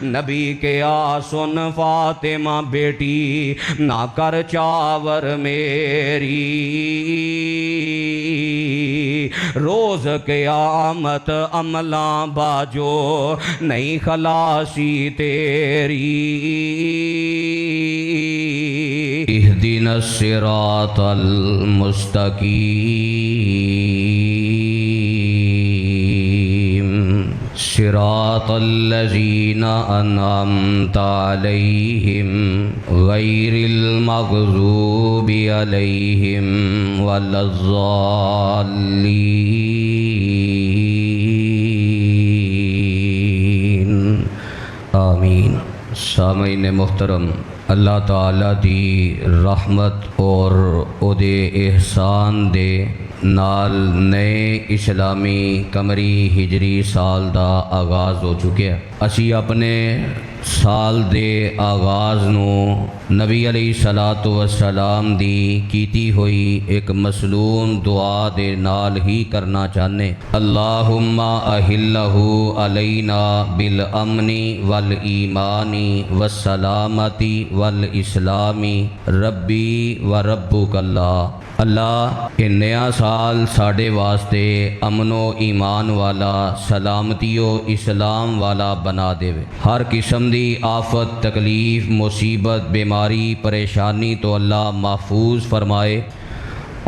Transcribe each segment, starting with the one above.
نبی کے سن فاطمہ بیٹی نہ کر چاور میری، روز قیامت عملاں باجو نہیں خلاصی تیری۔ اہدنا الصراط المستقیم صراط الذین انعمت علیہم غیر المغضوب علیہم ولا الضالین آمین۔ سامعین محترم، اللہ تعالیٰ دی رحمت اور او دے احسان دے نال نئے اسلامی قمری ہجری سال دا آغاز ہو چکے ہیں۔ اسی اپنے سال دے آغاز نو نبی علیہ الصلوۃ والسلام دی کیتی ہوئی ایک مسلون دعا دے نال ہی کرنا چاہنے۔ اللہم احلہ علینا بالامن والایمان والسلامت والاسلام ربی و ربک اللہ۔ اللہ کہ نیا سال ساڑے واسطے امن و ایمان والا، سلامتی و اسلام والا بنا دے۔ ہر قسم دی آفت، تکلیف، مصیبت، بیماری، پریشانی تو اللہ محفوظ فرمائے،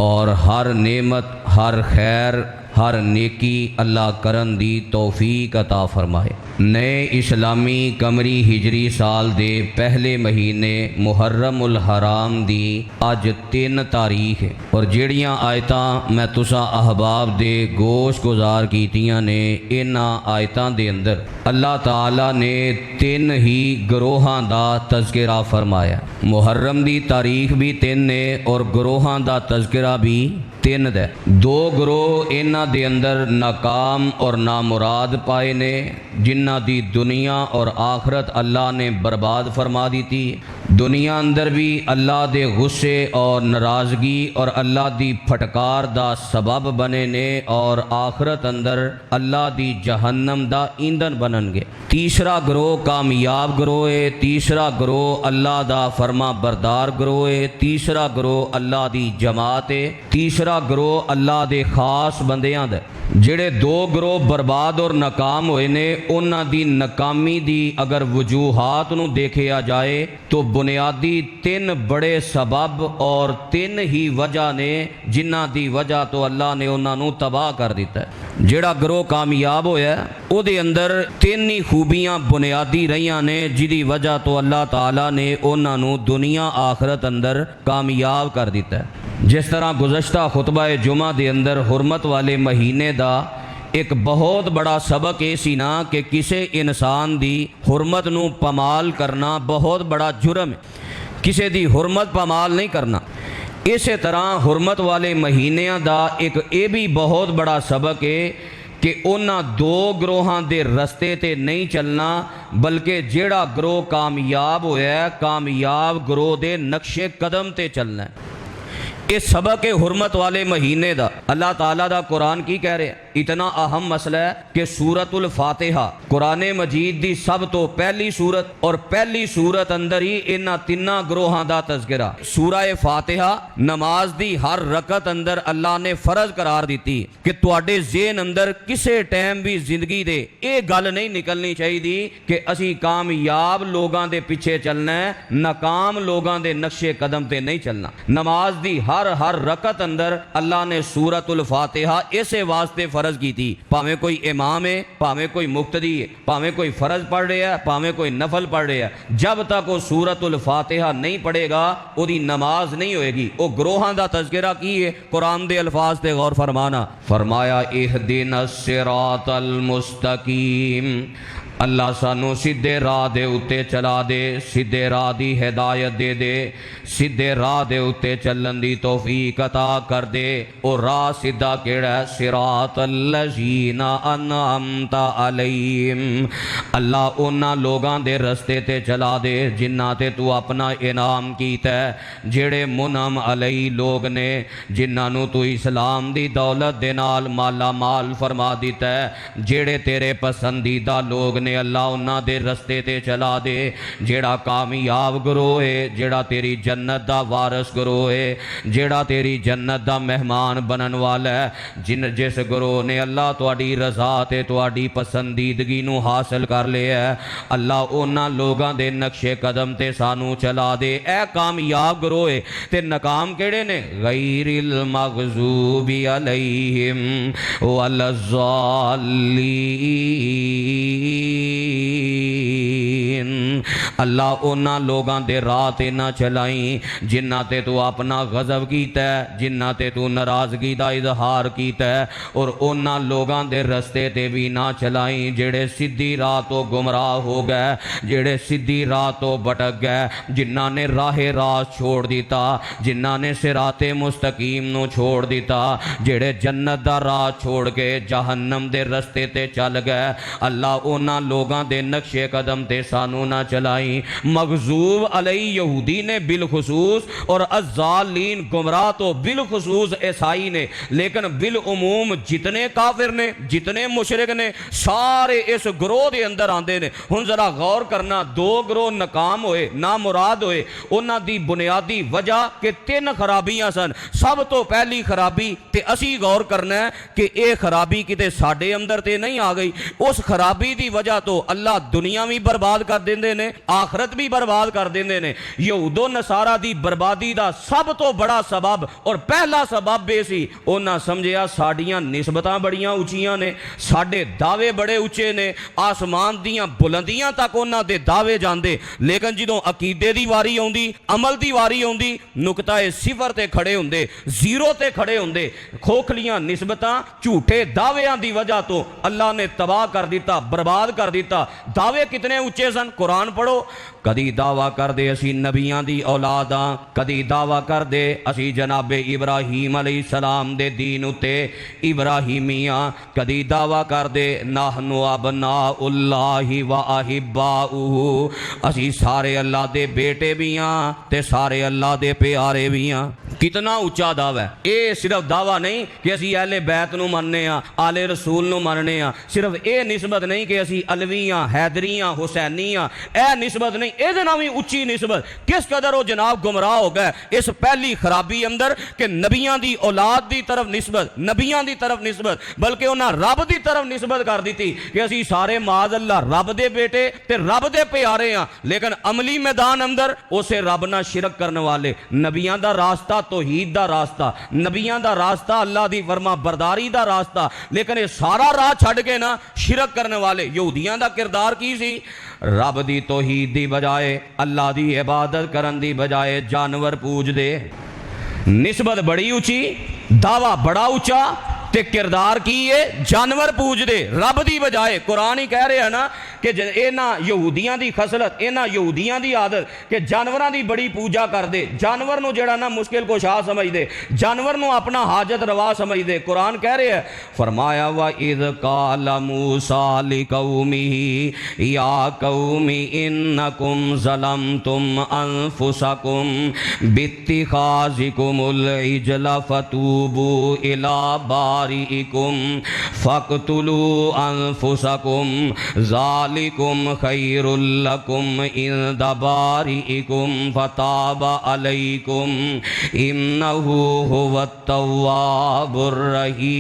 اور ہر نعمت، ہر خیر، ہر نیکی اللہ کرن دی توفیق عطا فرمائے۔ نئے اسلامی قمری ہجری سال دے پہلے مہینے محرم الحرام دی اج 3 تاریخ ہے، اور جیڑیاں آیتاں میں تساں احباب دے گوش گزار کیتیاں نے، انہاں آیتاں دے اندر اللہ تعالیٰ نے 3 ہی گروہاں دا تذکرہ فرمایا۔ محرم دی تاریخ بھی 3 نے اور گروہاں دا تذکرہ بھی 3 دے۔ 2 گروہ انہاں دے اندر ناکام اور نامراد پائے نے، جنہ دی دنیا اور آخرت اللہ نے برباد فرما دی تھی۔ دنیا اندر بھی اللہ دے غصے اور ناراضگی اور اللہ دی پھٹکار دا سبب بنے نے، اور آخرت اندر اللہ دی جہنم دا ایندھن بنن گے۔ تیسرا گروہ کامیاب گروہ ہے، تیسرا گروہ اللہ دا فرما بردار گروہ ہے، تیسرا گروہ اللہ دی جماعت ہے، تیسرا گروہ اللہ دے خاص بندیاں دے۔ جڑے 2 گروہ برباد اور ناکام ہوئے نے، انہاں دی ناکامی دی اگر وجوہات نو دیکھیا جائے تو بنیادی 3 بڑے سبب اور 3 ہی وجہ نے، جنہ دی وجہ تو اللہ نے انہاں نو تباہ کر دیتا ہے۔ جڑا گروہ کامیاب ہویا ہے او دے اندر 3 ہی خوبیاں بنیادی رہیاں نے، جدی وجہ تو اللہ تعالیٰ نے انہاں نو دنیا آخرت اندر کامیاب کر دیتا ہے۔ جس طرح گزشتہ خطبہ جمعہ دے اندر حرمت والے مہینے دا ایک بہت بڑا سبق یہ سی نا کہ کسے انسان دی حرمت نو پامال کرنا بہت بڑا جرم ہے، کسے دی حرمت پامال نہیں کرنا۔ اسی طرح حرمت والے مہینیاں دا ایک یہ بھی بہت بڑا سبق ہے کہ انہاں 2 گروہاں دے رستے تے نہیں چلنا، بلکہ جیڑا گروہ کامیاب ہویا ہے، کامیاب گروہ دے نقش قدم تے چلنا ہے۔ اس سبق حرمت والے مہینے دا اللہ تعالیٰ دا قرآن کی کہہ رہے ہیں؟ اتنا اہم مسئلہ ہے کہ سورۃ الفاتحہ قرآن مجید دی سب تو پہلی سورت، اور پہلی سورت اندر ہی انہاں 3 گروہاں دا تذکرہ۔ سورہ فاتحہ نماز دی ہر رکعت اندر اللہ نے فرض قرار دیتی کہ تواڈے ذہن اندر کسے ٹائم بھی زندگی دے یہ گل نہیں نکلنی چاہیے کہ اسی کامیاب لوگاں دے پیچھے چلنا ہے، ناکام لوگاں دے نقش قدم تے نہیں چلنا۔ نماز دی ہر رکعت اندر اللہ نے سورۃ الفاتحہ اسے واسطے فرض کی تھی، پاویں کوئی امام ہے، پاویں کوئی مقتدی ہے، پاویں کوئی فرض پڑھ رہا ہے، پاویں کوئی نفل پڑھ رہا ہے، جب تک وہ سورۃ الفاتحہ نہیں پڑھے گا وہ دی نماز نہیں ہوئے گی۔ وہ گروہاں دا تذکرہ کی ہے، قرآن دے الفاظ تے غور فرمانا، فرمایا اہدنا الصراط المستقیم، اللہ سانو سیدھے راہ دے اتے چلا دے، سیدھے راہ دی ہدایت دے دے، سیدھے راہ دے اتے چلن دی توفیق عطا کر دے۔ اور راہ سیدھا کیڑا ہے؟ صراط الذین انعمت علیہم، اللہ انہاں لوگاں دے رستے تے چلا دے جنہاں تے تو اپنا انعام کیتا ہے، جڑے منعم علیہ لوگ نے، جنہاں نو تو اسلام دی دولت دے نال مالا مال فرما دیتا ہے، جڑے تیرے پسندیدہ لوگ نے اللہ انہاں دے رستے تے چلا دے. جیڑا کامیاب گروہ ہے, جیڑا تیری جنت دا وارث گروہ ہے, جیڑا تیری جنت دا مہمان بنن والا ہے, جس گروہ نے اللہ تواڈی رضا تے تواڈی پسندیدگی نو حاصل کر لیا ہے, اللہ انہاں لوگاں دے نقشے قدم تے سانو چلا دے. اے کامیاب گروہ ہے تے ناکام کیڑے نے؟ غیر المغضوب علیہم ولا الضالین. اللہ انہاں لوگاں دے راہ تے نہ چلائیں جنہاں تے تو اپنا غضب کیتا ہے, جنہاں تے تو ناراضگی دا اظہار کیتا ہے, اور انہاں لوگاں دے رستے تے بھی نہ چلائیں جڑے سیدھی راہ تو گمراہ ہو گئے, جڑے سیدھی راہ تو بھٹک گئے, جنہاں نے راہ راست چھوڑ دیتا, جنہاں نے صراط مستقیم نو چھوڑ دیتا, جڑے جنت دا راہ چھوڑ کے جہنم دے رستے تے چل گئے. اللہ انہاں لوگاں دے نقشے قدم تے سانو نہ چلائیں. مغضوب علیہ یہودی نے بالخصوص اور الضالین گمراہ تو بالخصوص عیسائی نے, لیکن بالعموم جتنے کافر نے, جتنے مشرک نے, سارے اس گروہ دے اندر آندے نے. ہن ذرا غور کرنا, دو گروہ ناکام ہوئے, نامراد ہوئے, انہاں دی بنیادی وجہ کہ 3 خرابیاں سن. سب تو پہلی خرابی تے اسی غور کرنا ہے کہ اے خرابی کتے ساڈے اندر تے نہیں آ گئی. اس خرابی دی وجہ تو اللہ دنیا بھی برباد کر دیندے نے, آخرت بھی برباد کر دیندے نے. یہود و نصارہ دی بربادی دا سب تو بڑا سبب اور پہلا سبب بے سی, انہاں سمجھیا ساڈیاں نسبتاں بڑیاں اونچیاں نے, ساڈے دعوے بڑے اونچے نے, آسمان دیاں بلندیاں تک انہاں دے دعوے جاندے, لیکن جدوں عقیدے دی واری آوندی, عمل دی واری آوندی, نقطہ صفر تے کھڑے ہوندے, زیرو تے کھڑے ہوندے. کھوکھلیاں نسبتاں, جھوٹے دعویاں دی وجہ تو اللہ نے تباہ کر دیتا, برباد کر دیتا. دعوے کتنے اونچے سن, قرآن پڑھو. کدی دعویٰ کر دے اسی نبیاں دی اولاد ہاں, کدی دعویٰ کر دے اسی جناب ابراہیم علیہ السلام دے دین اتے ابراہیمیاں, کدی دعویٰ کر دے نحن ابناء اللہ و احباؤہ, اسی سارے اللہ دے بیٹے بھی ہاں تے سارے اللہ دے پیارے بھی ہاں. کتنا اونچا دعویٰ ہے. اے صرف دعویٰ نہیں کہ اسی اہل بیت نو مننے ہاں, آل رسول نو مننے ہاں, صرف اے نسبت نہیں کہ اسی علویاں, حیدریاں, حسینیاں, اے نسبت نہیں, اے دے بھی اچھی نسبت. کس قدر وہ جناب گمراہ ہو گئے اس پہلی خرابی اندر کہ نبیاں دی اولاد دی طرف نسبت, نبیاں دی طرف نسبت, بلکہ انہاں رب دی طرف نسبت کر دیتی کہ اسی سارے معاذ اللہ رب دے بیٹے تے رب دے پیارے ہاں. لیکن عملی میدان اندر اسے رب نہ شرک کرنے والے, نبیاں دا راستہ توحید دا راستہ, نبیاں دا راستہ اللہ دی فرما برداری دا راستہ, لیکن یہ سارا راہ چھڑ کے نا شرک کرنے والے. یہودیاں دا کردار کی سی؟ رب دی توحید دی بجائے, اللہ دی عبادت کرن دی بجائے جانور پوج دے. نسبت بڑی اونچی, دعویٰ بڑا اونچا, تے کردار کی ہے جانور پوج دے رب دی بجائے. قرآن ہی کہہ رہے ہیں نا کہ اینا یہودیاں دی خصلت, اینا یہودیاں دی عادت کہ جانوراں دی بڑی پوجا کر دے, جانور نو جڑا نا مشکل کشا سمجھ دے, جانور نو اپنا حاجت روا سمجھ دے. قرآن کہہ رہے ہیں, فرمایا وَإِذْ قَالَ مُوسَىٰ لِقَوْمِهِ يَا قَوْمِ إِنَّكُمْ ظَلَمْتُمْ أَنفُسَكُمْ بِاتِّخَاذِكُمُ الْعِجْلَ فَتُوبُوا إِلَىٰ بَارِئِكُمْ فَاقْتُلُوا أَنفُسَكُمْ ذَلِكُمْ خَيْرٌ لَكُمْ عِندَ بَارِئِكُمْ فَتَابَ عَلَيْكُمْ إِنَّهُ هُوَ التَّوَّابُ الرَّحِيمُ.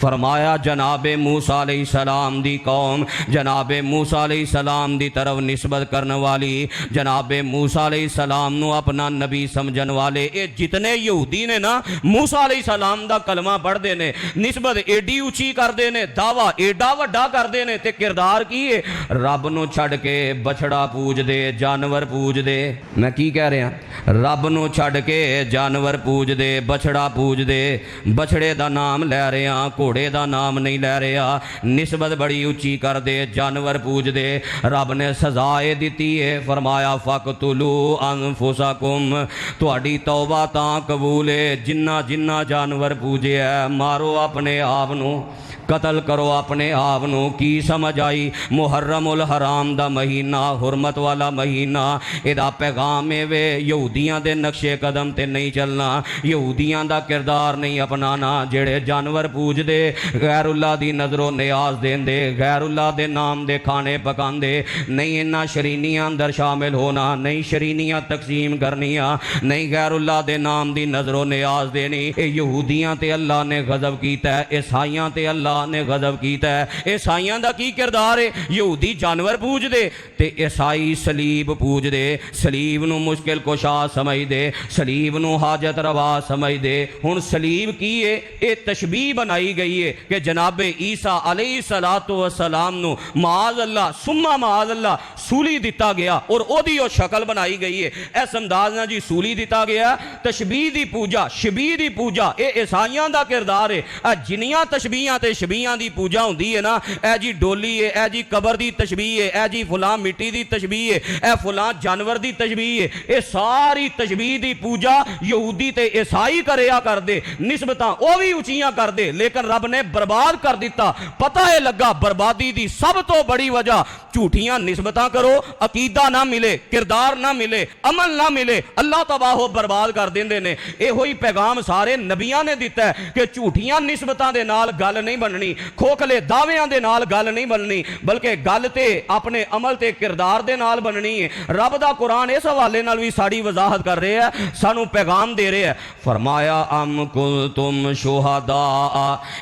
فرمایا جناب موسیٰ علیہ السلام دی قوم, جناب موسیٰ علیہ السلام دی طرف نسبت کرنے والی, جناب موسیٰ علیہ السلام نو اپنا نبی سمجھن والے, اے جتنے یہودی نے نا موسیٰ علیہ السلام دا کلمہ پڑھ دے نے, نسبت ایڈی اونچی کر دے نے, دعویٰ ایڈا وڈا کر دے نے, تے کردار کی ہے رب نو چھڑ کے بچڑا پوج دے, جانور پوج دے. میں کی کہہ رہا ہوں, رب نو چھڑ کے جانور پوج دے, بچڑا پوج دے, بچڑے دا نام لے رہے ہاں, گھوڑے دا نام نہیں لے رہے ہاں, نسبت بڑی اونچی کر دے, جانور پوج دے. رب نے سزائے دیتی ہے, فرمایا فَقْتُلُوا أَنفُسَكُمْ, تہاڈی توبہ تاں قبول ہے جنہ جنہ جانور پوجے ہے, مارو اپنے آپ نو. قتل کرو اپنے آپ نو۔ کی سمجھ آئی؟ محرم الحرام دا مہینہ، حرمت والا مہینہ، ادا پیغام وے یہودیاں دے نقشے قدم تے نہیں چلنا، یہودیاں دا کردار نہیں اپنانا، جڑے جانور پوج دے، غیر اللہ دی نظر و نیاز دین دے، غیر اللہ دے نام دے کھانے پکان دے، نہیں انہاں شرینیاں اندر شامل ہونا، نہیں شرینیاں تقسیم کرنیاں، نہیں غیر اللہ دے نام دی نظر و نیاز دینی۔ اے یہودیاں تے اللہ نے غضب کیتا ہے، عیسائیاں تے اللہ نے غضب کیتا ہے۔ عیسائیاں دا کی کردار ہے؟ یہودی جانور پوج دے تے عیسائی صلیب پوج دے، صلیب نو مشکل کشا سمجھ دے، صلیب نو حاجت روا سمجھ دے۔ ہن صلیب کی ہے؟ اے تشبیہ بنائی گئی ہے کہ جناب عیسیٰ علیہ السلام نو معاذ اللہ ثم معاذ اللہ سولی دتا گیا اور او دی او شکل بنائی گئی ہے، اس انداز نہ جی سولی دتا گیا۔ تشبیہ دی پوجا، شبیہ دی پوجا اے عیسائیاں دا کردار ہے۔ جنیاں تشبیہاں تے شبیہاں دی پوجا ہوندی ہے نا، اے جی ڈولی ہے، اے جی قبر دی تشبیہ ہے، اے جی فلاں مٹی دی تشبیہ ہے، اے فلاں جانور دی تشبیہ ہے، اے ساری تشبیہ دی پوجا یہودی تے عیسائی کریا کر دے، نسبتاں او بھی اونچیاں کر دے، لیکن رب نے برباد کر دیتا۔ پتہ ہے لگا بربادی دی سب تو بڑی وجہ جھوٹیاں نسبتاں کرو، عقیدہ نہ ملے، کردار نہ ملے، عمل نہ ملے، اللہ تباہ و برباد کر دیندے نے۔ اے ہوئی پیغام سارے نبیاں نے دیتا ہے کہ جھوٹیاں نسبتاں دے نال گل نہیں بننی، کھوکھلے دعویاں دے نال گل نہیں بننی، بلکہ گل تے اپنے عمل تے کردار دے نال بننی ہے۔ رب دا قرآن اس حوالے نال بھی ساری وضاحت کر رہے ہیں، سانو پیغام دے رہے ہیں۔ فرمایا ام کنتم شہداء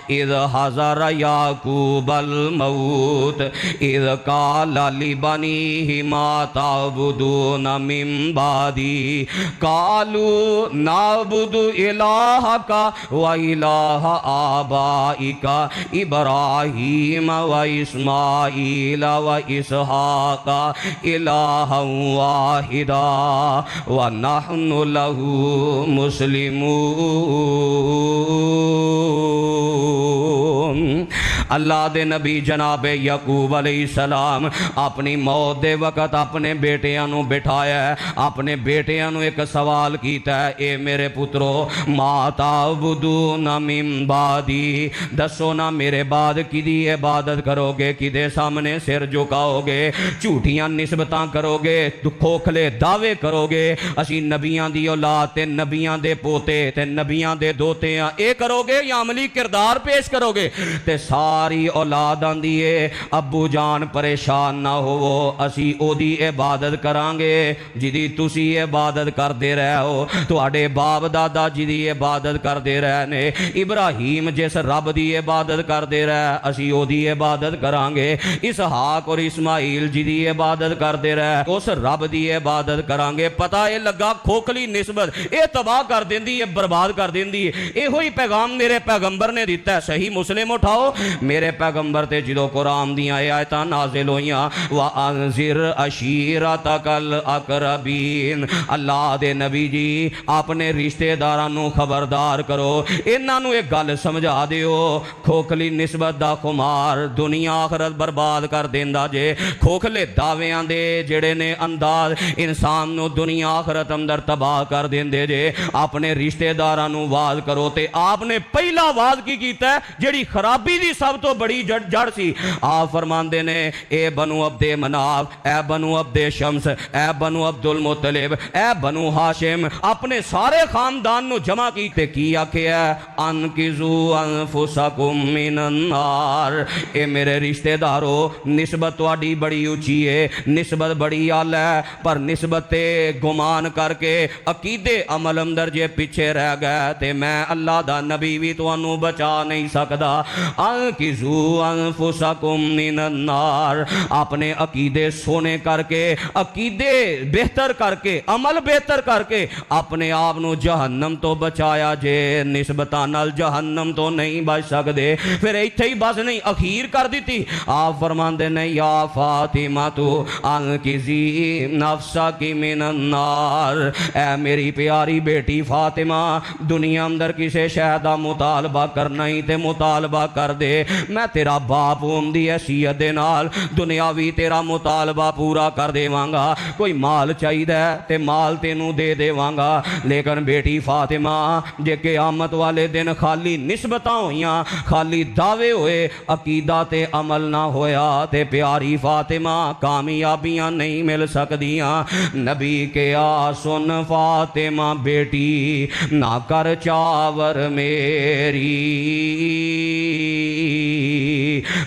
اذ حضر یعقوب الموت اذ قال لبنیہ ما تعبدون من بعدی قالوا نعبد الہک و الہ آبائک ابراہیم و اسماعیل و اسحاق الہا واحدا ونحن لہ مسلمون۔ اللہ دے نبی جناب یعقوب علیہ السلام اپنی موت دے وقت اپنے بیٹیاں نو بٹھایا ہے، اپنے بیٹیاں نو ایک سوال کیتا ہے، اے میرے پترو ما تعبدون من بعدی، دسو نا میرے بعد کدی عبادت کرو گے، کدے سامنے سر جھکاؤ گے، جھوٹیاں نسبتاں کرو گے، کھوکھلے دعوے کرو گے، اسی نبیاں دی اولاد تے نبیاں دے پوتے تے نبیاں دے دوتے ہیں، اے کرو گے یا عملی کردار پیش کرو گے؟ تے ساری اولاد آندی ہے ابو جان پریشان نہ ہوو، اسی او دی عبادت کران گے جدی تسی عبادت کر دے رہے ہو، تواڈے باپ دادا جدی عبادت کر دے رہے نے، ابراہیم جس رب دی عبادت کر دے رہے اسی او دی عبادت کران گے، اسحاق اور اسماعیل جدی عبادت کر دے رہے اس رب دی عبادت کران گے۔ پتہ اے لگا کھوکھلی نسبت اے تباہ کر دیندی ہے، برباد کر دیندی ہے۔ اے ہوئی پیغام میرے پیغمبر نے دیتا ہے۔ صحیح مسلم اٹھاؤ، میرے پیغمبر تے جدو قرآن دیاں آیتاں نازل ہویاں وَأَنذِرْ عَشِيرَتَكَ الْأَقْرَبِينَ، اللہ دے نبی جی اپنے رشتہ دارانوں خبردار کرو، انہاں ایک گل سمجھا دیو، کھوکھلی نسبت دا خمار دنیا آخرت برباد کر دیندا جے، کھوکھلے دعویاں دے جڑے نے انداز انسان نو دنیا آخرت اندر تباہ کر دیندے جے۔ اپنے رشتہ دارانوں واز کرو، تے آپ نے پہلا واز کی کیتا ہے جڑی خرابی دی سب تو بڑی جڑ سی، آپ فرماندے نے اے بنو عبد مناف، اے بنو عبد شمس، اے بنو عبد المطلب، اے بنو ہاشم، اپنے سارے خاندان نو جمع کیتے کی آکھیا انقذوا انفسکم من النار، اے میرے رشتہ دارو نسبت تواڈی بڑی اونچی ہے، نسبت بڑی اعلی ہے، پر نسبت گمان کر کے عقیدے عمل اندر جے پیچھے رہ گئے تے میں اللہ دا نبی بھی تانوں بچا نہیں سکدا۔ انقذوا انفسکم من النار، اپنے عقیدے سونے کر کے، عقیدے بہتر کر کے، عمل بہتر کر کے اپنے آپ نو جہنم تو بچایا جے، نسبتاں نال جہنم تو نہیں بچ سکدے۔ پھر ایتھے ہی بس نہیں، اخیر کر دیتی، آپ فرماندے نے یا فاطمہ تو انقذی نفسک من النار، اے میری پیاری بیٹی فاطمہ، دنیا اندر کسے شے دا مطالبہ کرنا ہی تے مطالبہ پورا کر دے، میں تیرا باپ ہوں دی حیثیت دے نال دنیاوی تیرا مطالبہ پورا کر دے وانگا، کوئی مال چاہیے تے مال تینوں دے دے وانگا، لیکن بیٹی فاطمہ جے قیامت والے دن خالی نسبتاں ہویاں، خالی دعوے ہوئے، عقیدہ تے عمل نہ ہویا تے پیاری فاطمہ کامیابیاں نہیں مل سکدیاں۔ نبی کیا سن فاطمہ بیٹی نہ کر چاور میری،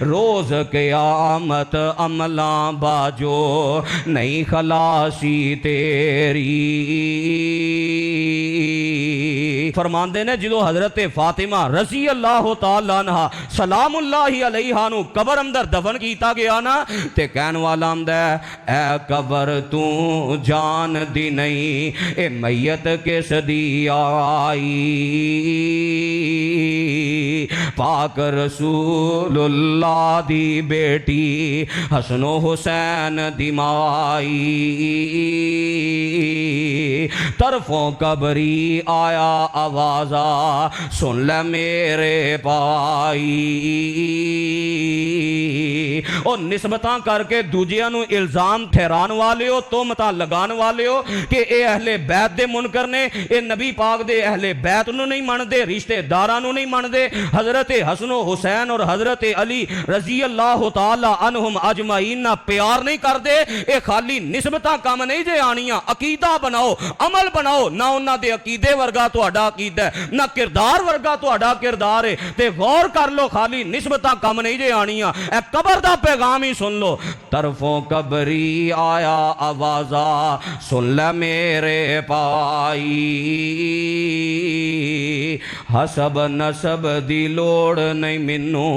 روز قیامت عملاں باجو نہیں خلاصی تیری۔ فرماندے نے جدو حضرت فاطمہ رضی اللہ تعالیٰ عنہ سلام اللہ علیہا نو قبر اندر دفن کیتا گیا نا تے کہن والا اندے اے قبر تو جان دی نہیں، اے میت کس دی آئی، پاک رسول اللہ دی بیٹی حسن و حسین دی مائی، طرفوں قبری آیا آوازہ سن لے میرے پائی، اور نسبتاں کر کے دوجیاں نو الزام ٹھہران والے ہو، تہمتاں لگان والے ہو کہ اے اہل بیت دے منکر نے، اے نبی پاک دے اہل بیت نو نہیں من دے، رشتے داراں نو نہیں من دے، حضرت حسن و حسین اور حضرت علی رضی اللہ تعالی عنہم اجمعین نہ پیار نہیں کر دے، اے خالی نسبتاں کام نہیں جے آنیاں، عقیدہ بناؤ، عمل بناؤ، نہ انہاں دے عقیدے ورگا تہاڈا عقیدہ ہے، نہ کردار ورگا تہاڈا کردار ہے، تے غور کر لو، خالی نسبتاں کم نہیں جے آنیاں، اے قبر دا پیغام ہی سن لو، طرفوں قبری آیا آوازہ سن لے میرے پائی، حسب نسب دی لوڑ نہیں منو،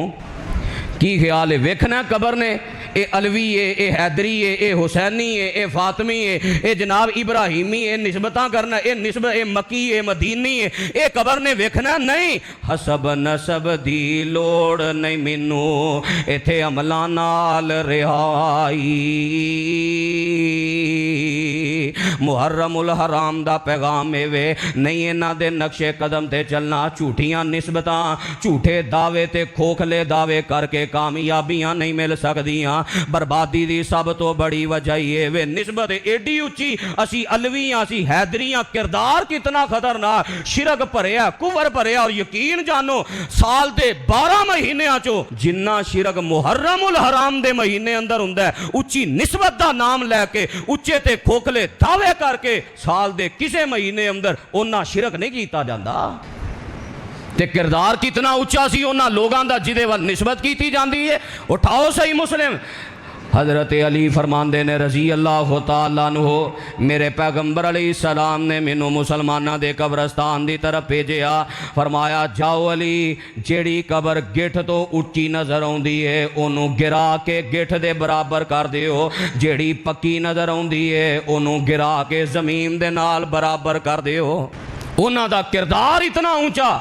کی خیال ہے ویکھنا قبر نے اے علوی ہے، اے حیدری ہے، اے حسینی ہے، اے فاطمی ہے، اے جناب ابراہیمی ہے، نسبتاں کرنا، اے نسبت اے مکی ہے، مدینی ہے، اے قبر نے ویکھنا نہیں، حسب نسب دی لوڑ نہیں مینوں، ایتھے عملاں نال رہائی، محرم الحرام دا پیغام وے نہیں انہاں دے نقش قدم تے چلنا، جھوٹیاں نسبتاں، جھوٹے دعوے تے کھوکھلے دعوے کر کے کامیابیاں نہیں مل سکدیاں، بربادی دی سب تو بڑی وجہ یہ وے نسبت ایڈی اچھی، اسی علویاں اسی حیدریاں، کردار کتنا خطرناک، شرک بھریا، کفر بھریا، اور یقین جانو سال دے 12 مہینیاں چو جنہ شرک محرم الحرام دے مہینے اندر ہوندا ہے، اچھی نسبت دا نام لے کے اچے تے کھوکھلے دعوے کر کے سال دے کسے مہینے اندر انہاں شرک نہیں کیتا جاندا، تے کردار کتنا اچھا سی انہاں لوگاں دا جدے وال نسبت کیتی جاندی ہے۔ اٹھاؤ صحیح مسلم، حضرت علی فرماندے نے رضی اللہ تعالیٰ عنہ میرے پیغمبر علیہ السلام نے مینوں مسلمانہ دے قبرستان دی طرف بھیجیا، فرمایا جاؤ علی جیڑی قبر گٹھ تو اچھی نظر آوندی ہے انہوں گرا کے گٹھ دے برابر کر دیو، جیڑی پکی نظر آوندی ہے انہوں گرا کے زمین دے نال برابر کر دیو۔ انہاں دا کردار اتنا اونچا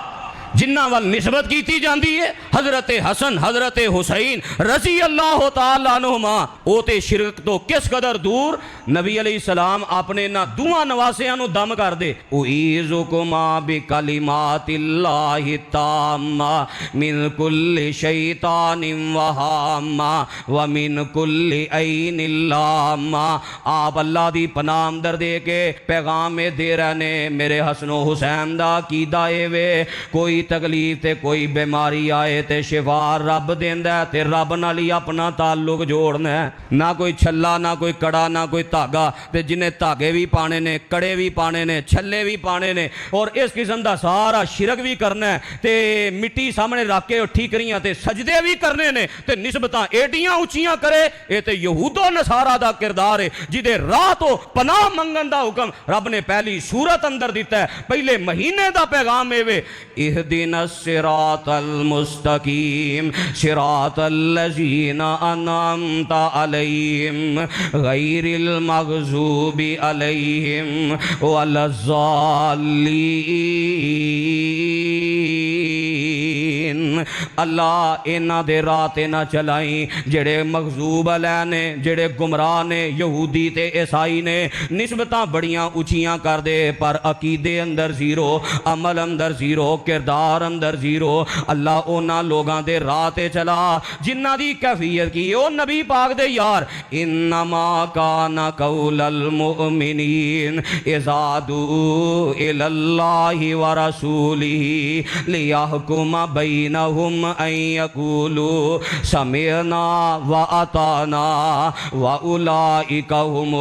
جنہ وال نسبت کیتی جاندی ہے، حضرت حسن حضرت حسین رضی اللہ تعالیٰ عنہما، او تے شرک تو کس قدر دور، نبی علیہ السلام اپنے نہ دعا نواسیاں نو دم کر دے، اعیذکما بکلمات اللہ التامہ من کل شیطان وہامہ ومن کل عین لامہ، آپ اللہ دی پناہ اندر دے کے پیغام دے رہنے میرے حسن و حسین دا عقیدہ اے وے، کوئی تکلیف تے کوئی بیماری آئے تے شفا رب دیندا ہے تے رب نال ہی اپنا تعلق جوڑنا ہے، نہ کوئی چھلا نہ کوئی کڑا نہ کوئی دھاگا، تے جنہیں دھاگے بھی پانے نے کڑے بھی پانے نے چھلے بھی پانے نے، اور اس قسم دا سارا شرک بھی کرنا ہے تے مٹی سامنے رکھ کے ٹھیکریاں تے سجدے بھی کرنے نے تے نسبتاں ایڈیاں اونچیاں کرے، اے تے یہود و نصارا دا کردار ہے جدے راہ تو پناہ منگن دا حکم رب نے پہلی سورت اندر دیتا ہے، پہلے مہینے دا پیغام اے وے اہدنا الصراط المستقیم صراط الذین انعمت علیہم غیر المغضوب علیہم ولا الضالین، اللہ انہاں دے راہ تے نہ چلائی جڑے مغضوب علیہ نے، جڑے گمراہ نے، یہودی تے عیسائی نے، نسبتاں بڑیاں اونچیاں کر دے پر عقیدے اندر زیرو، عمل اندر زیرو، کردار اندر زیرو۔ اللہ انہاں لوگاں دے راہ تے چلا جنہ دی کیفیت کی او نبی پاک دے یار انما کان قول المؤمنین اذا دعوا الی اللہ ورسولہ لیحکم بینہم ان یقولوا سمعنا واطعنا واولئک هم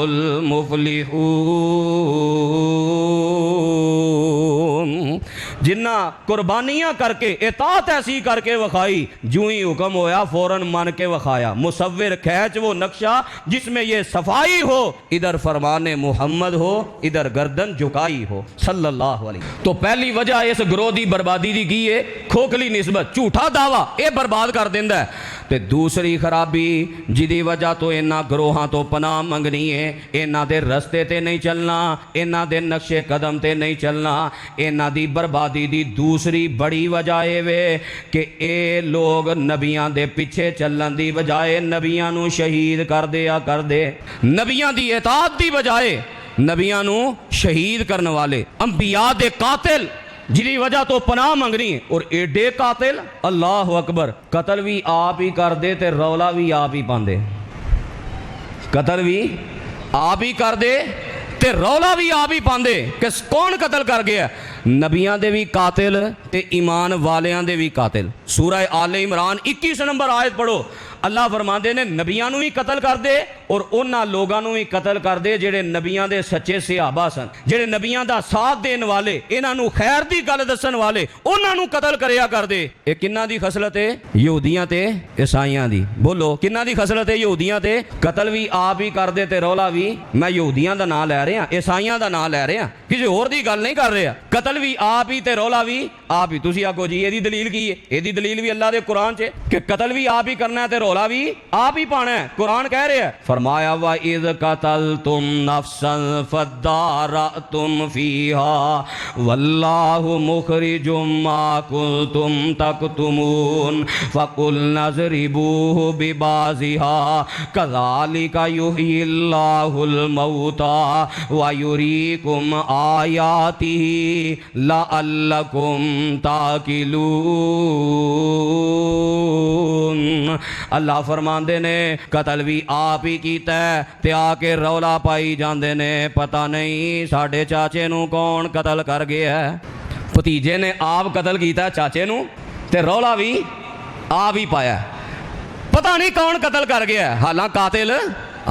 المفلحون۔ جنہ قربانیاں کر کے اطاعت ایسی کر کے وکھائی، جو ہی حکم ہویا فوراً مان کے وکھایا۔ مصور کھینچ وہ نقشہ جس میں یہ صفائی ہو، ادھر فرمان محمد ہو، ادھر گردن جھکائی ہو صلی اللہ علیہ وسلم۔ تو پہلی وجہ اس گروہ دی بربادی دی کی ہے کھوکھلی نسبت، جھوٹا دعویٰ، یہ برباد کر دیندا ہے۔ تے دوسری خرابی جدی وجہ تو انہاں گروہاں تو پناہ منگنی ہے، انہاں دے رستے تے نہیں چلنا، انہاں دے نقش قدم تے نہیں چلنا۔ انہاں دی بربادی دی دوسری بڑی وجہ اے وے کہ اے لوگ نبیاں دے پیچھے چلن دی بجائے نبیاں نو شہید کر دیا کر دے، نبیاں دی اطاعت دی بجائے نبیاں نو شہید کرنے والے، انبیاء دے قاتل جنہی وجہ تو پناہ منگنی ہے، اور ایڈے قاتل اللہ اکبر، قتل بھی آپ ہی کر دے تے رولا بھی آپ ہی پاندے، قتل بھی آپ ہی کر دے تے رولا بھی آپ ہی پاندے کہ کون قتل کر گیا؟ نبیاں دے بھی قاتل تے ایمان والیاں دے بھی قاتل۔ سورہ آل عمران 21 نمبر آیت پڑھو، اللہ فرماندے نے نبیاں نو بھی قتل کر دے اور انہاں لوگاں نو بھی قتل کر دے جڑے نبیاں دے سچے صحابہ سن، جڑے نبیاں دا ساتھ دین والے، انہاں نو خیر دی گل دسن والے، انہاں نو قتل کریا کر دے۔ اے کنہاں دی خصلت ہے؟ یہودیاں تے عیسائیاں دی۔ بولو کنہاں دی خصلت ہے؟ یہودیاں تے۔ قتل بھی آپ ہی کر دے تے رولا بھی میں یہودیاں دا نام لے رہے ہیں، عیسائیاں دا نام لے رہے ہیں، کسی اور دی گل نہیں کر رہے ہیں۔ قتل بھی آپ ہی تے رولا بھی آپ ہی۔ تسی آکھو جی ایدی دلیل کی ہے؟ ایدی دلیل بھی اللہ دے قرآن چ کہ قتل بھی آپ ہی کرنا ہے تے رولا بھی آپ ہی پانا ہے۔ قرآن کہہ رہے ہیں، فرمایا وَإِذْ قَتَلْتُمْ نَفْسًا فَادَّارَأْتُمْ فِيهَا وَاللَّهُ مُخْرِجٌ مَا كُنْتُمْ تَكْتُمُونَ فَقُلْنَا اضْرِبُوهُ بِبَعْضِهَا كَذَلِكَ يُحْيِي اللَّهُ الْمَوْتَى وَيُرِيكُمْ آيَاتِهِ لَعَلَّكُمْ تَعْقِلُونَ۔ اللہ فرماندے نے قتل بھی آپ ہی کیتا ہے تے آ کے رولا پائی جاندے نے پتہ نہیں ساڈے چاچے نو کون قتل کر گیا ہے۔ بھتیجے نے آپ قتل کیتا ہے چاچے نو تے رولا بھی آپ ہی پایا ہے، پتہ نہیں کون قتل کر گیا ہے، حالانکہ قاتل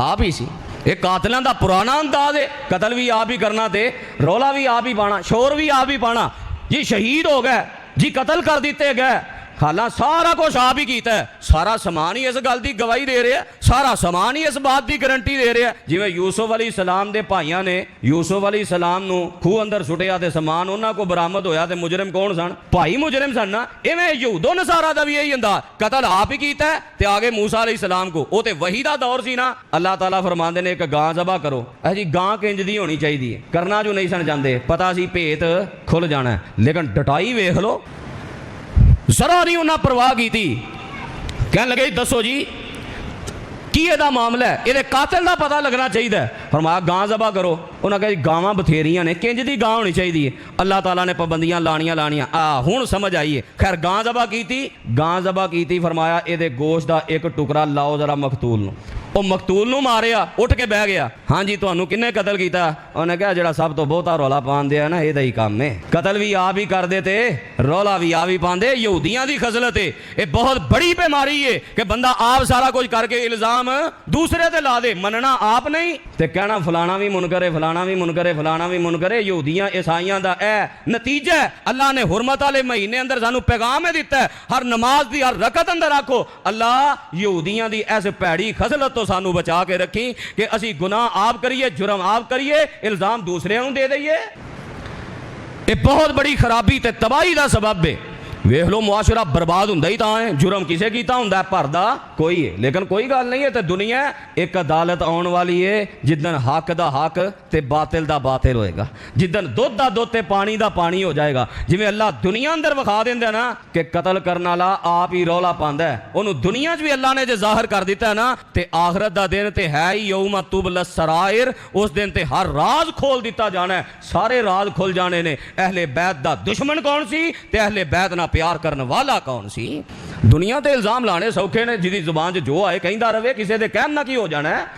آپ ہی سی۔ ایک قاتلاں دا پرانا انداز ہے، قتل بھی آپ ہی کرنا تے رولا بھی آپ ہی پانا، شور بھی آپ ہی پانا، جی شہید ہو گئے، جی قتل کر دیتے گئے، حالانکہ سارا کچھ آپ ہی کیتا ہے۔ سارا سامان ہی اس گل دی گواہی دے رہے ہیں، سارا سامان ہی اس بات دی گارنٹی دے رہے ہیں۔ جی میں یوسف علیہ السلام دے بھائیاں نے یوسف علیہ السلام نو کھو اندر سٹیا تے سامان انہاں کو برآمد ہویا تے مجرم کون سن؟ بھائی مجرم سن نا۔ ایویں یہود و نصارا دا بھی یہی انداز، قتل آپ ہی کیتا ہے تے آگے موسیٰ علیہ السلام کو، او تے وحی دا دور سی نا۔ اللہ تعالیٰ فرماندے نے ایک گاں ذبح کرو، اے جی گاں کنج دی ہونی چاہیے، کرنا جو نہیں سن جاندے، پتہ سی بھیت کھل جانا ہے، لیکن ڈٹائی ویکھ لو، ذرا نہیں انہاں پرواہ کی تھی۔ کہنے لگے دسو جی کی یہ دا معاملہ ہے، یہ قاتل دا پتہ لگنا چاہیے۔ فرمایا گاں ذبح کرو، انہاں کہا جی گاواں بتھیریاں نے، کنج دی گاں ہونی چاہیے؟ اللہ تعالیٰ نے پابندیاں لانیاں ہن سمجھ آئیے۔ خیر گاں ذبح کی تھی، فرمایا یہ دے گوشت دا ایک ٹکڑا لاؤ ذرا مقتول نو۔ وہ مقتول نو ماریا، اٹھ کے بہ گیا، ہاں جی تانوں کنے قتل کیتا؟ انہوں نے کہا جڑا سب تو بہتا رولا پان دیا نا یہ ہی کام ہے، قتل بھی آپ ہی کر دیتے، رولا بھی آپ ہی پاندے۔ یہودیاں دی خصلت ہے، یہ بہت بڑی بیماری ہے کہ بندہ آپ سارا کچھ کر کے الزام دوسرے تے لا دے، مننا آپ نہیں تے کہنا فلانا بھی منکر ہے، فلانا بھی منکر ہے، فلانا بھی منکر ہے۔ یہودیاں عیسائیاں دا اے نتیجہ ہے۔ اللہ نے حرمت والے مہینے اندر سانو پیغام دیتا ہے، ہر نماز دی ہر رکعت اندر آکھو اللہ یہودیاں دی ایسے پیڑی خصلت تو سانو بچا کے رکھی کہ اسی گناہ آپ کریے، جرم آپ کریے، الزام دوسرے نوں دے دئیے۔ یہ بہت بڑی خرابی تے تباہی دا سبب ہے۔ ਵੇਖ ਲਓ ਮੁਆਸ਼ਰਾ ਬਰਬਾਦ ਹੁੰਦਾ ਹੀ ਤਾਂ ਹੈ, ਜੁਰਮ ਕਿਸੇ ਕੀਤਾ ਹੁੰਦਾ, ਭਰਦਾ ਕੋਈ ਹੈ। ਲੇਕਿਨ ਕੋਈ ਗੱਲ ਨਹੀਂ ਹੈ ਤੇ ਦੁਨੀਆ ਇੱਕ ਅਦਾਲਤ ਆਉਣ ਵਾਲੀ ਹੈ ਜਿੱਦਣ ਹੱਕ ਦਾ ਹੱਕ ਤੇ ਬਾਤਿਲ ਦਾ ਬਾਤਿਲ ਹੋਏਗਾ, ਜਿੱਦਣ ਦੁੱਧ ਦਾ ਦੁੱਧ ਤੇ ਪਾਣੀ ਦਾ ਪਾਣੀ ਹੋ ਜਾਏਗਾ। ਜਿਵੇਂ ਅੱਲਾਹ ਦੁਨੀਆ ਅੰਦਰ ਵਿਖਾ ਦਿੰਦਾ ਨਾ ਕਿ ਕਤਲ ਕਰਨ ਵਾਲਾ ਆਪ ਹੀ ਰੌਲਾ ਪਾਉਂਦਾ ਹੈ, ਉਹਨੂੰ ਦੁਨੀਆ 'ਚ ਵੀ ਅੱਲਾਹ ਨੇ ਜੇ ਜ਼ਾਹਿਰ ਕਰ ਦਿੱਤਾ ਨਾ, ਤੇ ਆਖਰਤ ਦਾ ਦਿਨ ਤੇ ਹੈ ਹੀ ਯੌਮ ਤੁਬਲਾ ਸਰਾਇਰ, ਉਸ ਦਿਨ ਤੇ ਹਰ ਰਾਜ਼ ਖੋਲ ਦਿੱਤਾ ਜਾਣਾ ਹੈ, ਸਾਰੇ ਰਾਜ਼ ਖੁੱਲ ਜਾਣੇ ਨੇ। ਅਹਿਲੇ ਬੈਤ ਦਾ ਦੁਸ਼ਮਣ ਕੌਣ ਸੀ ਤੇ ਅਹਿਲੇ ਬੈਤ ਨਾਲ ਪਿਆਰ ਕਰਨ ਵਾਲਾ ਕੌਣ ਸੀ। ਦੁਨੀਆ ਤੇ ਇਲਜ਼ਾਮ ਲਾਣੇ ਸੌਖੇ ਨੇ, ਜਿਹਦੀ ਜ਼ੁਬਾਨ 'ਚ ਜੋ ਆਏ ਕਹਿੰਦਾ ਰਵੇ, ਕਿਸੇ ਦੇ ਕਹਿਣ ਨਾਲ ਕੀ ਹੋ ਜਾਣਾ ਹੈ।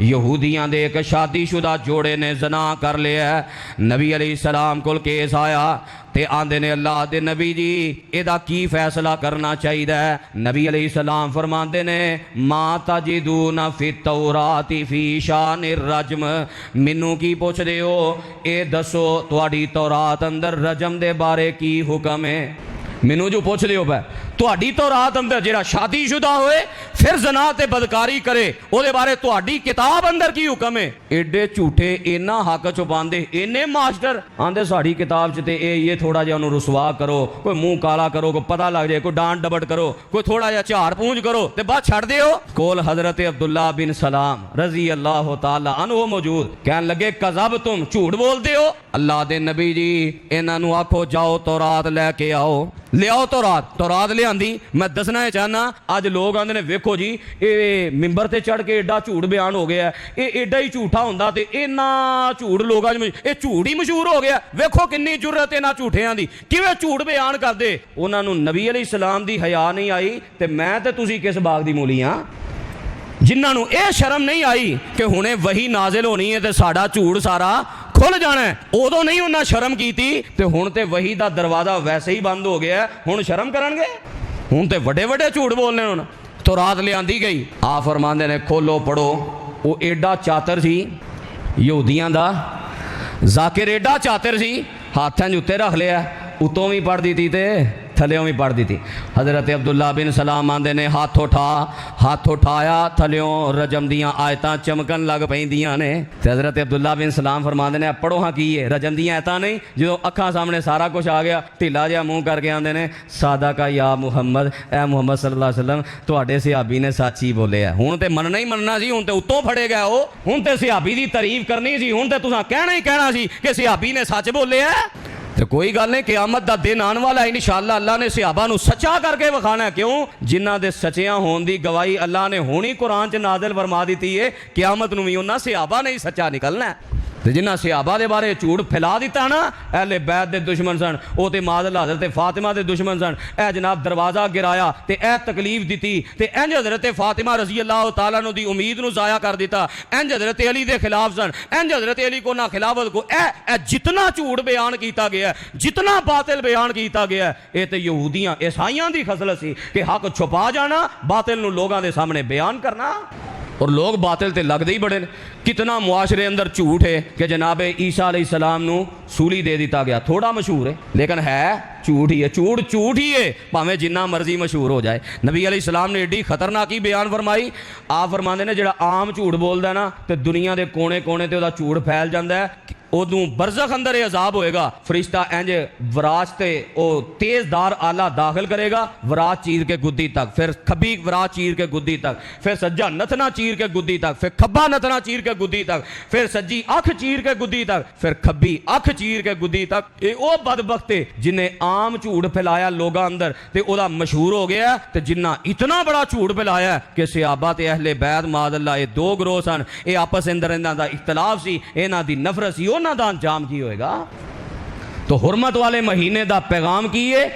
یہودیاں دے ایک شادی شدہ جوڑے نے زنا کر لیا ہے۔ نبی علیہ السلام کول کیس آیا تے آندے نے اللہ دے نبی جی ایدا کی فیصلہ کرنا چاہیے ہے؟ نبی علیہ السلام فرماندے نے ما تجدون فی التورات فی شان الرجم، منوں کی پوچھ دے ہو اے دسو تواڈی تورات اندر رجم دے بارے کی حکم ہے؟ مینوں جو پوچھ دے ہو پہ تواڈی تورات اندر جڑا شادی شدہ ہوئے پھر زنا تے بدکاری کرے او دے بارے تواڈی کتاب اندر کی حکم ہے؟ ایڈے جھوٹے اینا حق چھپاندے اینے ماسٹر آندے ساڑی کتاب چ تے یہ تھوڑا جہا انہوں رسوا کرو، کوئی منہ کالا کرو، کوئی پتہ لگ جائے، کوئی ڈانٹ ڈبٹ کرو، کوئی تھوڑا جہا چار پونج کرو تے بات چھڑ دے ہو۔ کول حضرت عبداللہ بن سلام رضی اللہ تعالی عنہ موجود، کہنے لگے کذب تم جھوٹ بول دے ہو۔ اللہ دے نبی جی انہاں نو آکھو جاؤ تورات لے کے آؤ، لے آؤ تورات لے آندی۔ میں دسنا ہے چاہنا آج لوگ آندے نے ویکھو جی اے ممبر تے چڑھ کے ایڈا جھوٹ بیان ہو گیا ہے، اے ایڈا ہی جھوٹا ہوندا تے اینا جھوٹ لوگاں اے جھوٹ ہی مشہور ہو گیا۔ ویکھو کنی جرت انہاں جھوٹیاں دی، کیویں جھوٹ بیان کردے۔ انہاں نو نبی علیہ السلام دی حیا نہیں آئی تے میں تے تسی کس باغ دی مولی ہاں؟ جنہاں نو اے شرم نہیں آئی کہ ہنے وہی نازل ہونی ہے تے ساڈا جھوٹ سارا کھل جانا ہے، ادو نہیں انہاں شرم کیتی تے ہن تے وہی دا دروازہ ویسے ہی بند ہو گیا ہے، ہن شرم کرن گے؟ ہن تے وڈے وڈے جھوٹ بولنے ہن۔ تورات لے آندی گئی، آ فرماندے نے کھولو پڑھو۔ وہ ایڈا چاتر سی یہودیاں دا ذاکر، ایڈا چاتر سی، ہاتھاں جُتے رکھ لیا، اتوں بھی پڑھ دیتی تے تھلیوں بھی پڑھ دیتی۔ حضرت عبداللہ بن سلام آندے نے ہاتھ اٹھایا، تھلیوں رجم دیاں آیتاں چمکن لگ پیندیاں نے۔ حضرت عبداللہ بن سلام فرماندے نے پڑھو ہاں کی ہے؟ رجم دیاں آیتاں نہیں، جو اکھاں سامنے سارا کچھ آ گیا، ڈھیلا جہا منہ کر کے آندے نے سادہ کا یا محمد، اے محمد صلی اللہ علیہ وسلم تواڈے صحابی نے سچ ہی بولے ہے۔ ہن تے مننا ہی مننا سی، ہن تے اتوں پھڑے گئے ہو، ہن تے صحابی دی تعریف کرنی سی، ہن تے تساں کہنا ہی کہنا سی کہ صحابی نے سچ بولے ہے۔ تو کوئی گل نہیں، قیامت دا دن آن والا ہے، انشاءاللہ اللہ نے صحابہ نو سچا کر کے وکھانا ہے۔ کیوں؟ جنہ دے سچیاں ہون دی گواہی اللہ نے ہونی قرآن چ نازل فرما دیتی ہے، قیامت نو بھی انہاں صحابہ نے ہی سچا نکلنا ہے۔ تے جنہ صحابہ دے بارے جھوٹ پھیلا دیتا نا، اہل بیت دے دشمن سن، او تے معاذ اللہ حضرت فاطمہ دے دشمن سن، اے جناب دروازہ گرایا تے اے تکلیف دیتی تے انج حضرت فاطمہ رضی اللہ تعالیٰ عنہ دی امید نو ضائع کر دیتا، انج حضرت علی دے خلاف سن، انج حضرت علی کو نہ خلافت کو اے جتنا جھوٹ بیان کیتا گیا ہے، جتنا باطل بیان کیتا گیا ہے، اے تے یہودیاں عیسائیاں دی خصلت سی کہ حق چھپا جانا، باطل نو لوگاں دے سامنے بیان کرنا۔ اور لوگ باطل تے لگ دے ہی بڑے۔ کتنا معاشرے اندر جھوٹ ہے کہ جناب عیسیٰ علیہ السلام نو سولی دے دیتا گیا، تھوڑا مشہور ہے لیکن ہے جھوٹ ہی ہے، جھوٹ ہی ہے، پاویں جنہ مرضی مشہور ہو جائے۔ نبی علیہ السلام نے ایڈی خطرناکی بیان فرمائی، آپ فرماندے نے جڑا عام جھوٹ بولدا ہے نا تے دنیا دے کونے کونے تے دا جھوٹ پھیل جاندا ہے، ادوں برزخ اندر یہ عذاب ہوئے گا، فرشتہ انج وراث تے او تیز دار آلہ داخل کرے گا، وراث چیر کے گدی تک، پھر کھبی وراث چیر کے گدی تک، پھر سجا نتنا چیر کے گدی تک، پھر کھبا نتنا چیر کے گدی تک، پھر سجی اکھ چیر کے گدی تک، پھر کھبی اکھ چیر کے گدی تک۔ اے او بدبخت ہے جنہیں عام جھوٹ پھیلایا لوگاں اندر تے او دا مشہور ہو گیا تے جنہ اتنا بڑا جھوٹ پھیلایا کہ صحابہ تے اہل بیت معاذ اللہ یہ دو گروہ سن، اے آپس اندر انہاں دا اختلاف سی، انہاں دی نفرت سی، انہاں دا انجام کی ہوئے گا۔ تو حرمت والے مہینے دا پیغام کی ہے،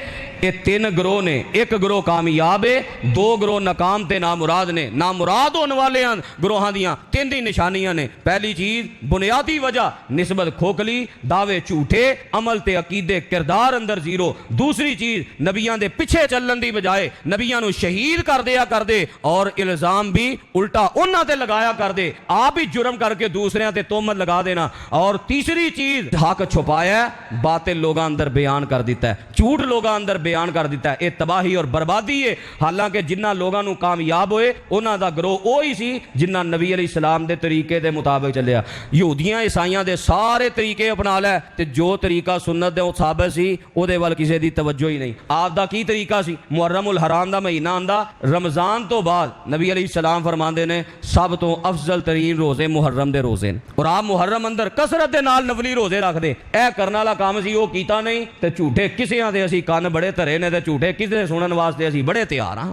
یہ تین گروہ نے، ایک گروہ کامیاب ہے، دو گروہ ناکام تے نامراد نے۔ نامراد ہونے والے گروہاں دیاں تین دی نشانیاں نے۔ پہلی چیز بنیادی وجہ نسبت کھوکھلی، دعوے جھوٹے، عمل تے عقیدے کردار اندر زیرو۔ دوسری چیز نبیاں دے پیچھے چلن دی بجائے نبیاں نو شہید کر دیا کر دے اور الزام بھی الٹا انہاں تے لگایا کر دے، آپ ہی جرم کر کے دوسریاں تے تہمت لگا دینا۔ اور تیسری چیز حق چھپایا ہے، باطل لوگاں اندر بیان کر دیتا ہے، جھوٹ لوگاں اندر بیان کر دیتا ہے، یہ تباہی اور بربادی ہے۔ حالانکہ جنہ لوگاں نو کامیاب ہوئے انہاں دا گروہ وہی سی جنہ نبی علیہ السلام دے طریقے دے مطابق چلیا۔ یہودیاں عیسائیاں دے سارے طریقے اپنا لے تے جو طریقہ سنت دے ثابت سی او دے ول کسے دی توجہ ہی نہیں۔ آپ دا کی طریقہ سی؟ محرم الحرام دا مہینہ آندا، رمضان تو بعد نبی علیہ السلام فرماندے نے سب تو افضل ترین روزے محرم دے روزے نے، اور آپ محرم اندر کثرت دے نال نفلی روزے رکھ دے۔ اے کرن والا کام سی او کیتا نہیں تے جھوٹے کسیاں دے اسی کان بڑے دھرے نے تے جھوٹے کسے سنن واسطے اسی بڑے تیار ہاں۔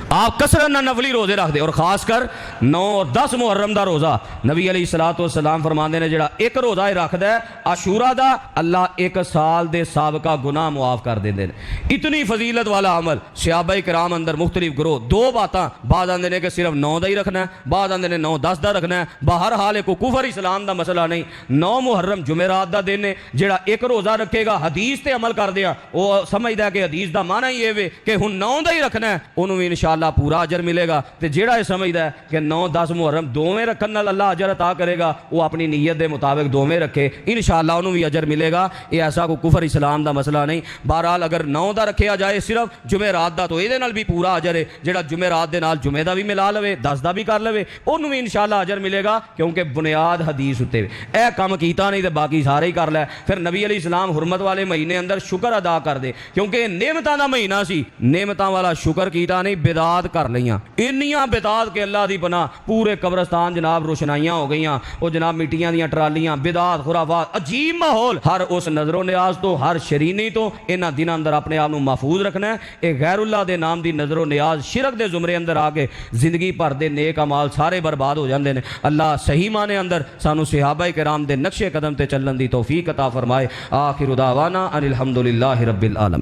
آپ کثرت نہ نفلی روزے رکھ دے، اور خاص کر 9 اور 10 محرم دا روزہ نبی علیہ الصلوۃ والسلام فرماندے نے جڑا ایک روزہ رکھدا ہے عاشورہ دا، اللہ ایک سال دے سابقہ گناہ معاف کر دیندے نے۔ اتنی فضیلت والا عمل صحابہ کرام اندر مختلف گروہ، دو باتاں، بعض آندے نے کہ صرف 9 دا ہی رکھنا ہے، بعض آندے نے 9 10 دا رکھنا ہے، بہرحال کوئی کفر اسلام دا مسئلہ نہیں۔ 9 محرم جمعرات دا دن ہے، جڑا ایک روزہ رکھے گا حدیث تے عمل کر دیا، وہ سمجھدا ہے کہ حدیث دا معنی یہ ہے کہ ہن 9 دا ہی رکھنا ہے، انہوں بھی انشاءاللہ پورا اجر ملے گا۔ تے جڑا یہ سمجھدا ہے کہ 9 10 محرم دوویں رکھن نال اللہ اجر عطا کرے گا، وہ اپنی نیت دے مطابق دوویں رکھے، انشاءاللہ انہوں بھی اجر ملے گا۔ یہ ایسا کوئی کفر اسلام دا مسئلہ نہیں۔ بہرحال اگر 9 دا رکھیا جائے صرف جمعرات دا، تو یہ نال بھی پورا اجر ہے۔ جڑا جمعرات دے نال جمعے دا بھی ملا لوے، 10 دا بھی کر لوے، انہوں بھی انشاءاللہ اجر ملے گا، کیونکہ بنیاد حدیث ہوتے ہوئے اے کام کیتا نہیں تے باقی سارے ہی کر لے۔ پھر نبی علیہ السلام حرمت والے مہینے اندر شکر ادا کر دے، کیونکہ نعمتاں دا مہینہ سی، نعمتاں والا شکر کیتا نہیں، بدعات کر لیاں، انیاں بدعات کے اللہ دی پناہ پورے قبرستان جناب روشنائیاں ہو گئیاں، وہ جناب مٹیاں دیاں ٹرالیاں، بدعات خرافات، عجیب ماحول۔ ہر اس نظر و نیاز تو، ہر شرینی تو انہاں دنوں اندر اپنے آپ محفوظ رکھنا ہے۔ اے غیر اللہ دے نام دی نظر و نیاز شرک دے زمرے اندر آ کے زندگی بھر دے نیک اعمال سارے برباد ہو جاندے نے۔ اللہ صحیح معنی اندر سانو صحابہ کرام دے نقش قدم تے چلن دی توفیق عطا فرمائے۔ آخر دعوانا ان الحمدللہ رب العالمین۔